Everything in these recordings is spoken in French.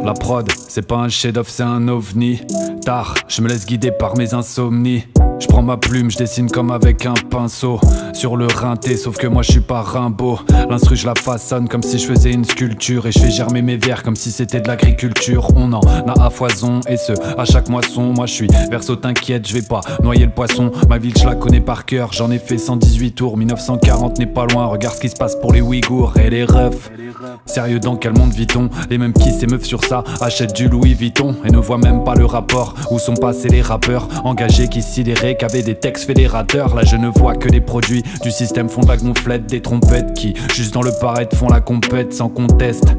La prod, c'est pas un chef-d'œuvre, c'est un ovni. Tard, je me laisse guider par mes insomnies. Je prends ma plume, je dessine comme avec un pinceau sur le rinté, sauf que moi je suis pas Rimbaud. L'instru je la façonne comme si je faisais une sculpture, et je fais germer mes vers comme si c'était de l'agriculture. On en a à foison, et ce à chaque moisson. Moi je suis verso, t'inquiète, je vais pas noyer le poisson. Ma ville je la connais par cœur, j'en ai fait 118 tours. 1940 n'est pas loin, regarde ce qui se passe pour les Ouïghours et les refs. Sérieux, dans quel monde vit-on? Les mêmes qui s'émeuvent sur ça achètent du Louis Vuitton et ne voient même pas le rapport. Où sont passés les rappeurs engagés qui sidéraient qu'avaient des textes fédérateurs? Là je ne vois que les produits du système font de la gonflette, des trompettes qui, juste dans le paraître, font la compète sans conteste.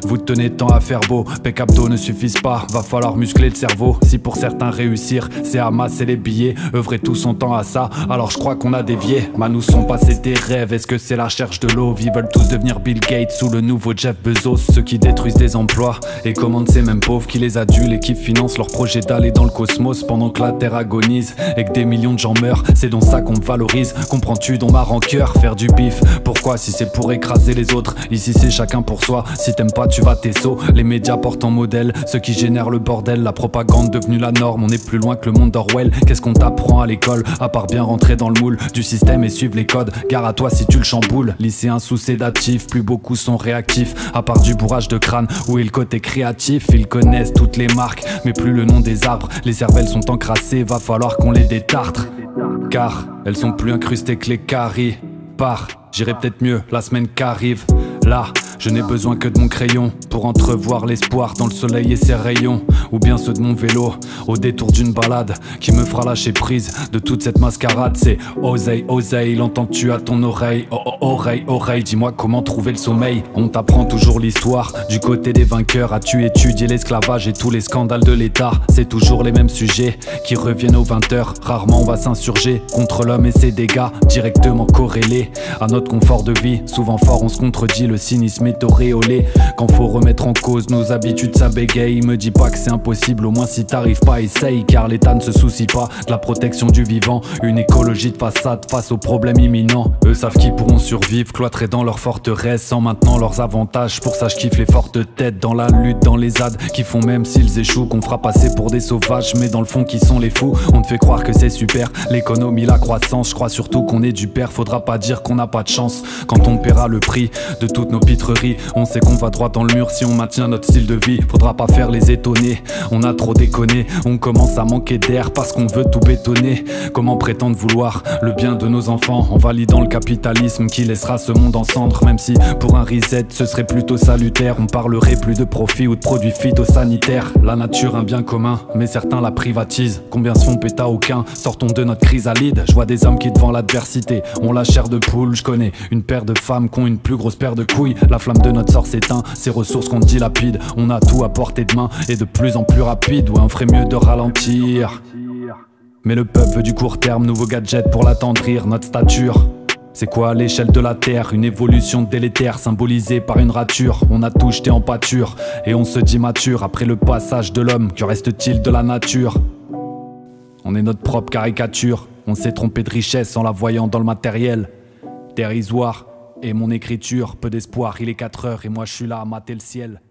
Vous tenez tant à faire beau, Pecapto ne suffisent pas, va falloir muscler le cerveau. Si pour certains réussir, c'est amasser les billets, œuvrer tout son temps à ça, alors je crois qu'on a dévié. Mais nous sont passés des rêves, est-ce que c'est la recherche de l'eau? Ils veulent tous devenir Bill Gates ou le nouveau Jeff Bezos. Ceux qui détruisent des emplois et commandent ces mêmes pauvres qui les adulent et qui financent leur projet d'aller dans le cosmos pendant que la terre agonise et que des millions de gens meurent. C'est donc ça qu'on me valorise, comprends-tu dans ma rancœur? Faire du bif, pourquoi si c'est pour écraser les autres? Ici c'est chacun pour soi, si t'aimes pas tu vas t'esso. Les médias portent en modèle ceux qui génèrent le bordel, la propagande devenue la norme. On est plus loin que le monde d'Orwell. Qu'est-ce qu'on t'apprend à l'école à part bien rentrer dans le moule du système et suivre les codes? Gare à toi si tu le chamboules. Lycéens sous sédatifs, plus beaucoup sont réactifs. À part du bourrage de crâne, où est le côté créatif? Ils connaissent toutes les marques mais plus le nom des arbres. Les cervelles sont encrassées, va falloir qu'on les détartre, car elles sont plus incrustées que les caries. J'irai peut-être mieux la semaine qu'arrive. Là, je n'ai besoin que de mon crayon pour entrevoir l'espoir dans le soleil et ses rayons. Ou bien ceux de mon vélo, au détour d'une balade qui me fera lâcher prise de toute cette mascarade. C'est oseille, oseille, l'entends-tu à ton oreille? Oh, oh, oreille, oreille, dis-moi comment trouver le sommeil. On t'apprend toujours l'histoire du côté des vainqueurs. As-tu étudié l'esclavage et tous les scandales de l'État? C'est toujours les mêmes sujets qui reviennent aux 20h. Rarement on va s'insurger contre l'homme et ses dégâts, directement corrélés à notre confort de vie. Souvent fort on se contredit, le cynisme est auréolé. Quand faut remettre en cause nos habitudes, ça bégaye. Me dis pas que c'est impossible, au moins si t'arrives pas, essaye. Car l'État ne se soucie pas de la protection du vivant. Une écologie de façade face aux problèmes imminents. Eux savent qu'ils pourront survivre, cloîtrés dans leur forteresse, sans maintenant leurs avantages. Pour ça je kiffe les fortes têtes dans la lutte, dans les ZAD qui font même s'ils échouent qu'on fera passer pour des sauvages, mais dans le fond qui sont les fous. On te fait croire que c'est super, l'économie, la croissance. Je crois surtout qu'on est du père, faudra pas dire qu'on n'a pas de chance. Quand on paiera le prix de toutes nos pitreries, on sait qu'on va droit dans le mur si on maintient notre style de vie. Faudra pas faire les étonnés, on a trop déconné. On commence à manquer d'air parce qu'on veut tout bétonner. Comment prétendre vouloir le bien de nos enfants en validant le capitalisme qui laissera ce monde en cendres? Même si pour un reset ce serait plutôt salutaire, on parlerait plus de profit ou de produits phytosanitaires. La nature un bien commun, mais certains la privatisent. Combien se font péta aucun? Sortons de notre chrysalide. Je vois des hommes qui devant l'adversité ont la chair de poule. Je connais une paire de femmes qui ont une plus grosse paire de couilles. La flamme de notre sort s'éteint, ces ressources qu'on dilapide. On a tout à portée de main et de plus en plus rapide. Ouais, on ferait mieux de ralentir. Mais le peuple veut du court terme, nouveau gadget pour l'attendrir. Notre stature, c'est quoi à l'échelle de la terre? Une évolution délétère symbolisée par une rature. On a tout jeté en pâture et on se dit mature. Après le passage de l'homme, que reste-t-il de la nature? On est notre propre caricature. On s'est trompé de richesse en la voyant dans le matériel dérisoire. Et mon écriture, peu d'espoir, il est 4 heures et moi je suis là à mater le ciel.